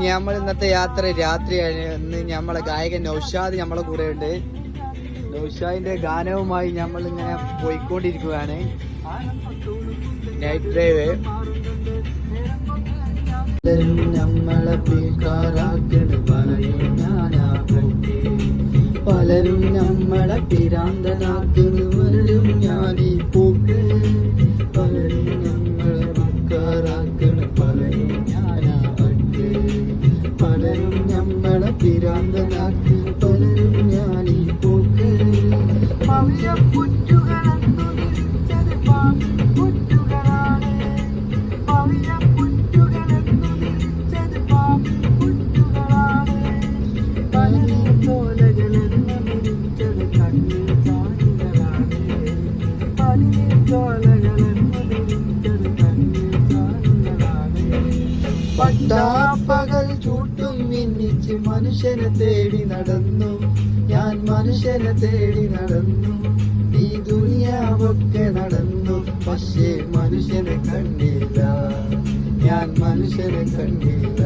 നമ്മൾ ഇന്നത്തെ യാത്ര രാത്രിയാണ്. ഇന്ന് നമ്മളെ ഗായകൻ നൗഷാദ് നമ്മളെ കൂടെ ഉണ്ട്. നൗഷാദിന്റെ ഗാനവുമായി നമ്മൾ ഇങ്ങനെ പോയിക്കൊണ്ടിരിക്കുകയാണ്. Night drive. പലരും നമ്മളെ പിരാന്തനാക്കുന്നു, വരും ഞാനീ പോക്ക്. പലരും നമ്മളെ മക്കാറാക്കണ്, പലരും ഞാനാ അക്ക്. പലരും നമ്മളെ പിരാന്തനാക്ക്, പലരും ഞാനീ പോക്ക്. പട്ടാപ്പകൽ ചൂട്ടും മിന്നിച്ച് മനുഷ്യനെ തേടി നടന്നു ഞാൻ, മനുഷ്യനെ തേടി നടന്നു. ഈ ദുനിയാവൊക്കെ നടന്നു, പക്ഷേ മനുഷ്യനെ കണ്ടില്ല ഞാൻ, മനുഷ്യനെ കണ്ടില്ല.